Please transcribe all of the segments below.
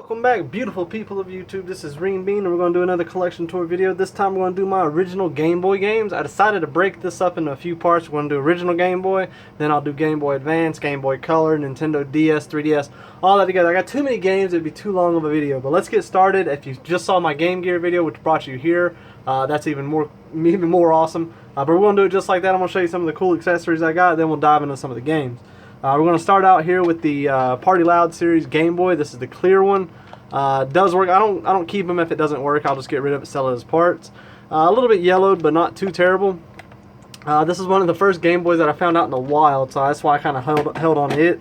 Welcome back, beautiful people of YouTube. This is Green Bean, and we're going to do another collection tour video. This time we're going to do my original Game Boy games. I decided to break this up into a few parts. We're going to do original Game Boy, then I'll do Game Boy Advance, Game Boy Color, Nintendo DS, 3DS, all that together. I got too many games, it'd be too long of a video. But let's get started. If you just saw my Game Gear video, which brought you here, that's even more awesome. But we're going to do it just like that. I'm going to show you some of the cool accessories I got, then we'll dive into some of the games. We're going to start out here with the Party Loud series Game Boy. This is the clear one. Does work. I don't keep them if it doesn't work. I'll just get rid of it, sell it as parts. A little bit yellowed, but not too terrible. This is one of the first Game Boys that I found out in the wild, so that's why I kind of held on to it.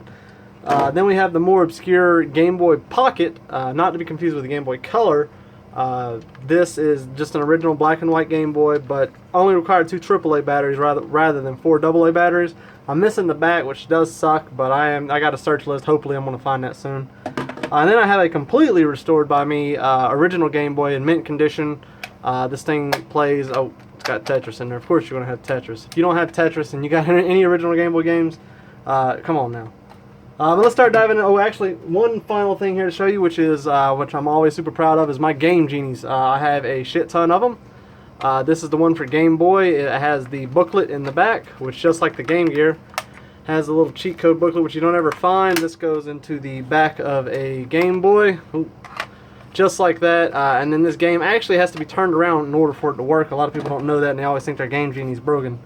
Then we have the more obscure Game Boy Pocket, not to be confused with the Game Boy Color. This is just an original black and white Game Boy, but only required 2 AAA batteries rather than 4 AA batteries. I'm missing the back, which does suck, but I got a search list. Hopefully I'm going to find that soon. And then I have a completely restored by me original Game Boy in mint condition. This thing plays, oh, it's got Tetris in there. Of course you're going to have Tetris. If you don't have Tetris and you got any original Game Boy games, come on now. But let's start diving in. Oh, actually, one final thing here to show you, which I'm always super proud of, is my Game Genies. I have a shit ton of them. This is the one for Game Boy. It has the booklet in the back, which, just like the Game Gear, has a little cheat code booklet which you don't ever find. This goes into the back of a Game Boy. Ooh, just like that. And then this game actually has to be turned around in order for it to work. A lot of people don't know that, and they always think their Game Genie's broken.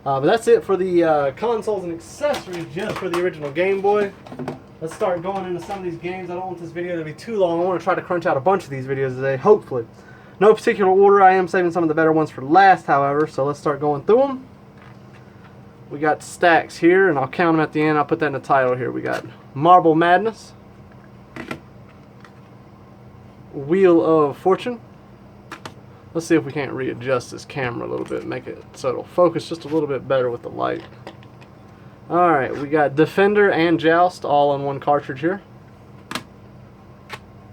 But that's it for the consoles and accessories just for the original Game Boy. Let's start going into some of these games. I don't want this video to be too long. I want to try to crunch out a bunch of these videos today, hopefully. No particular order. I am saving some of the better ones for last, however, so let's start going through them. We got stacks here, and I'll count them at the end. I'll put that in the title here. We got Marble Madness, Wheel of Fortune. Let's see if we can't readjust this camera a little bit, make it so it'll focus just a little bit better with the light. Alright, we got Defender and Joust all on one cartridge here.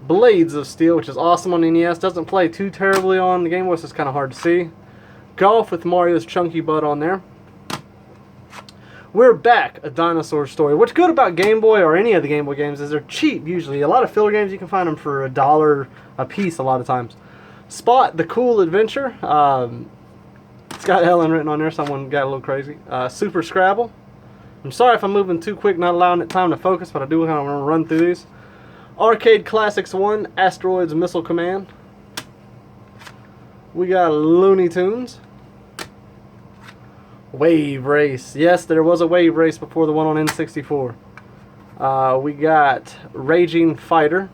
Blades of Steel, which is awesome on the NES. Doesn't play too terribly on the Game Boy, so it's kind of hard to see. Golf with Mario's chunky butt on there. We're Back, A Dinosaur Story. What's good about Game Boy or any of the Game Boy games is they're cheap usually. A lot of filler games, you can find them for $1 a piece a lot of times. Spot, The Cool Adventure. It's got Ellen written on there. Someone got a little crazy. Super Scrabble. I'm sorry if I'm moving too quick, not allowing it time to focus, but I do kind of want to run through these. Arcade Classics 1, Asteroids Missile Command. We got Looney Tunes. Wave Race. Yes, there was a Wave Race before the one on N64. We got Raging Fighter.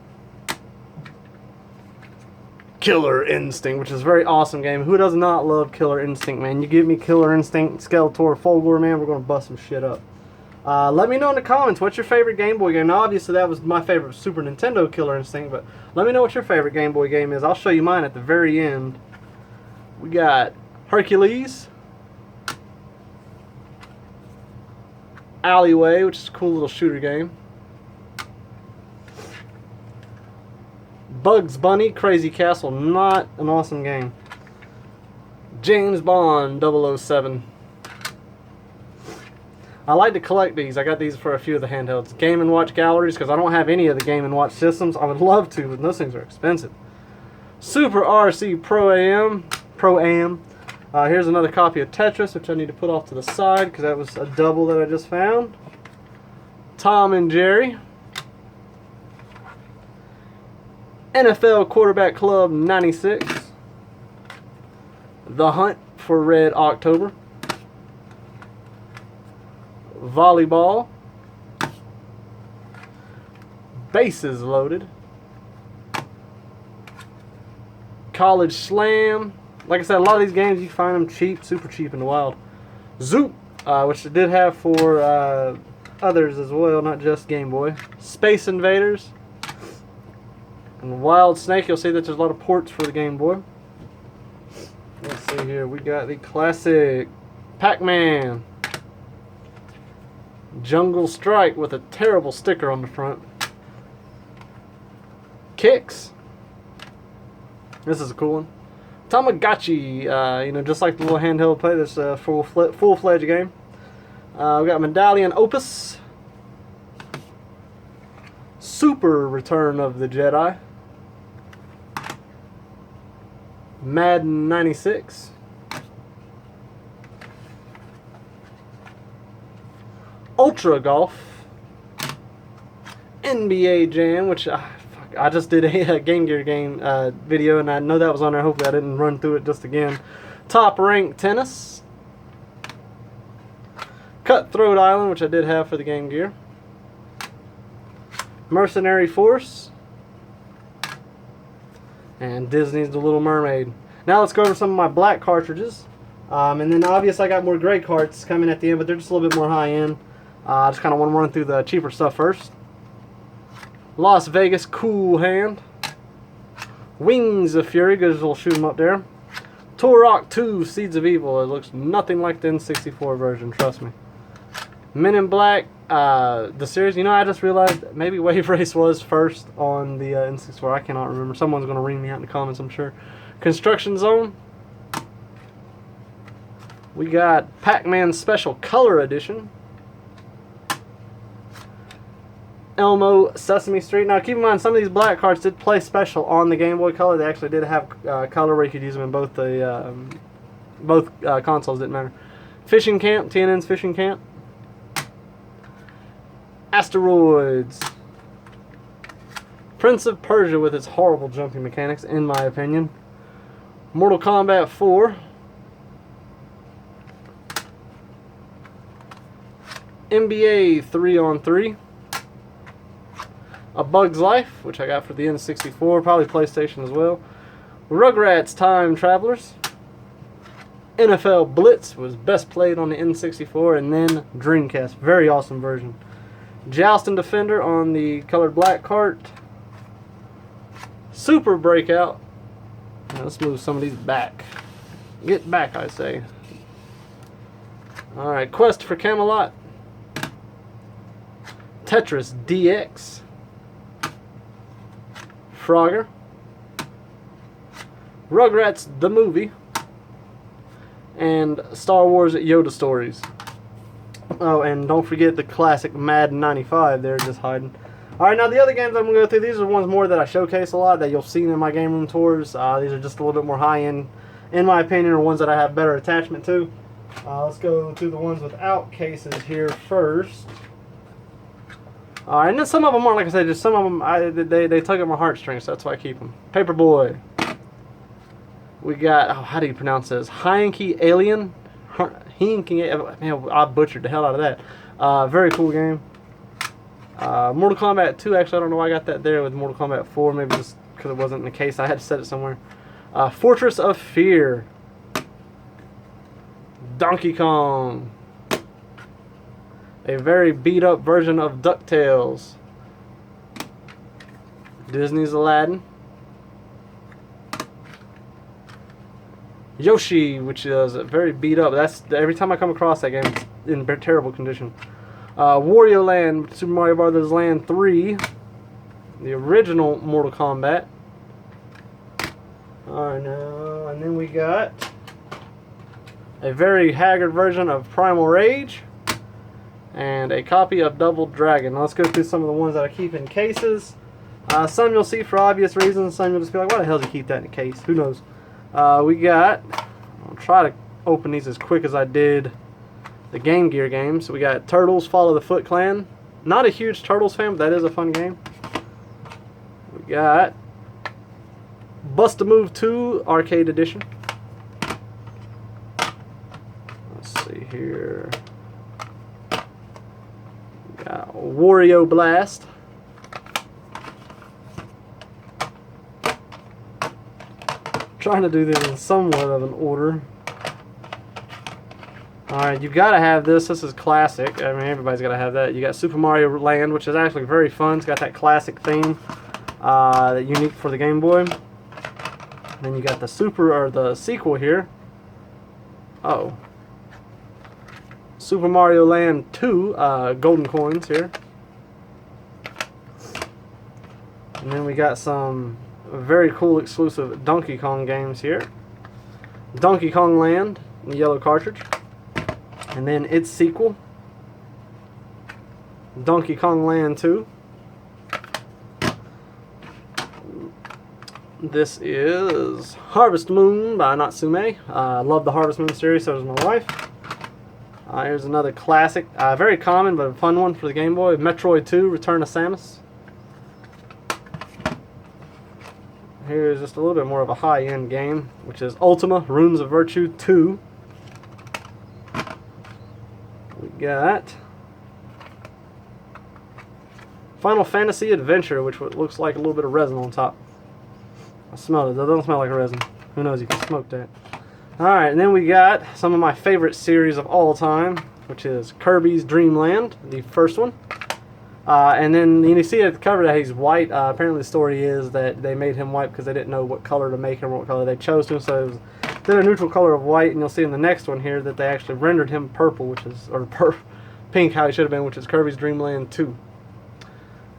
Killer Instinct, which is a very awesome game. Who does not love Killer Instinct, man? You give me Killer Instinct, Skeletor, Fulgor, man, we're going to bust some shit up. Let me know in the comments, what's your favorite Game Boy game? Now, obviously, that was my favorite Super Nintendo Killer Instinct, but let me know what your favorite Game Boy game is. I'll show you mine at the very end. We got Hercules. Alleyway, which is a cool little shooter game. Bugs Bunny, Crazy Castle, not an awesome game. James Bond 007. I like to collect these. I got these for a few of the handhelds. Game & Watch galleries, because I don't have any of the Game & Watch systems. I would love to, but those things are expensive. Super RC Pro-Am. Here's another copy of Tetris, which I need to put off to the side, because that was a double that I just found. Tom and Jerry. NFL Quarterback Club 96. The Hunt for Red October. Volleyball. Bases Loaded. College Slam. Like I said, a lot of these games you find them cheap, super cheap in the wild. Zoop, which it did have for others as well, not just Game Boy. Space Invaders. And Wild Snake, you'll see that there's a lot of ports for the Game Boy. Let's see here, we got the classic Pac-Man. Jungle Strike with a terrible sticker on the front. Kicks. This is a cool one. Tamagotchi, you know, just like the little handheld play, this is a full-fledged game. We got Medallion Opus. Super Return of the Jedi. Madden 96. Ultra Golf. NBA Jam, which I just did a Game Gear game video, and I know that was on there. Hopefully I didn't run through it just again. Top Rank Tennis. Cutthroat Island, which I did have for the Game Gear. Mercenary Force. And Disney's The Little Mermaid. Now let's go over some of my black cartridges. And then obviously I got more gray carts coming at the end, but they're just a little bit more high end. I just kind of want to run through the cheaper stuff first. Las Vegas Cool Hand. Wings of Fury, good as we'll shoot them up there. Turok 2 Seeds of Evil. It looks nothing like the N64 version, trust me. Men in Black, the series. You know, I just realized maybe Wave Race was first on the N64. I cannot remember. Someone's going to ring me out in the comments, I'm sure. Construction Zone. We got Pac-Man Special Color Edition. Elmo Sesame Street. Now keep in mind, some of these black cards did play special on the Game Boy Color. They actually did have color where you could use them in both the consoles. Didn't matter. Fishing Camp, TNN's Fishing Camp. Asteroids. Prince of Persia with its horrible jumping mechanics, in my opinion. Mortal Kombat 4. NBA 3-on-3. A Bug's Life, which I got for the N64, probably PlayStation as well. Rugrats Time Travelers. NFL Blitz was best played on the N64, and then Dreamcast. Very awesome version. Joust and Defender on the colored black cart. Super Breakout. Now let's move some of these back. Get back, I say. Alright, Quest for Camelot. Tetris DX. Frogger. Rugrats the Movie. And Star Wars Yoda Stories. Oh, and don't forget the classic Madden 95 there just hiding. Alright, now the other games I'm going to go through, these are ones more that I showcase a lot that you'll see in my game room tours. These are just a little bit more high-end, in my opinion, or ones that I have better attachment to. Let's go to the ones without cases here first. Alright, and then some of them aren't, like I said, just some of them, they tug at my heartstrings, so that's why I keep them. Paperboy. We got, oh, how do you pronounce this? Heinke Alien. Heinke, man, I butchered the hell out of that. Very cool game. Mortal Kombat 2, actually, I don't know why I got that there with Mortal Kombat 4, maybe just because it wasn't in the case. I had to set it somewhere. Fortress of Fear. Donkey Kong. A very beat up version of DuckTales. Disney's Aladdin. Yoshi, which is very beat up. That's every time I come across that game, it's in terrible condition. Wario Land, Super Mario Bros. Land 3, the original Mortal Kombat. Alright, now, and then we got a very haggard version of Primal Rage. And a copy of Double Dragon. Now let's go through some of the ones that I keep in cases. Some you'll see for obvious reasons. Some you'll just be like, why the hell did you keep that in a case? Who knows? We got, I'll try to open these as quick as I did the Game Gear games. So we got Turtles Follow the Foot Clan. Not a huge Turtles fan, but that is a fun game. We got Bust-A-Move 2 Arcade Edition. Let's see here. Wario Blast. Trying to do this in somewhat of an order. Alright, you gotta have this. This is classic. I mean, everybody's gotta have that. You got Super Mario Land, which is actually very fun. It's got that classic theme that unique for the Game Boy. Then you got the sequel here. Uh-oh. Super Mario Land 2 golden coins here. And then we got some very cool exclusive Donkey Kong games here. Donkey Kong Land, the yellow cartridge. And then its sequel, Donkey Kong Land 2. This is Harvest Moon by Natsume. I love the Harvest Moon series, so does my wife. Here's another classic, very common but a fun one for the Game Boy, Metroid 2, Return of Samus. Here's just a little bit more of a high-end game, which is Ultima, Runes of Virtue 2. We got Final Fantasy Adventure, which looks like a little bit of resin on top. I smell it. That doesn't smell like resin. Who knows? You can smoke that. Alright, and then we got some of my favorite series of all time, which is Kirby's Dream Land, the first one. And then you see at the cover that he's white. Apparently the story is that they made him white because they didn't know what color to make him or what color they chose to. So it was a neutral color of white, and you'll see in the next one here that they actually rendered him purple, which is, or pink, how he should have been, which is Kirby's Dream Land 2.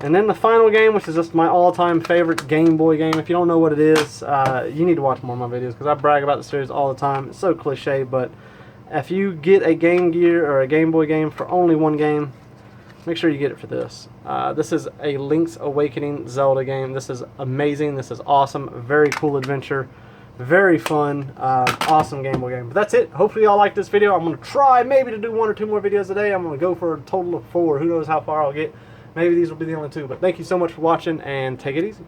And then the final game, which is just my all-time favorite Game Boy game. If you don't know what it is, you need to watch more of my videos because I brag about the series all the time. It's so cliche, but if you get a Game Gear or a Game Boy game for only one game, make sure you get it for this. This is a Link's Awakening Zelda game. This is amazing. This is awesome. Very cool adventure. Very fun. Awesome Game Boy game. But that's it. Hopefully y'all like this video. I'm going to try maybe to do 1 or 2 more videos a day. I'm going to go for a total of 4. Who knows how far I'll get. Maybe these will be the only 2. But thank you so much for watching, and take it easy.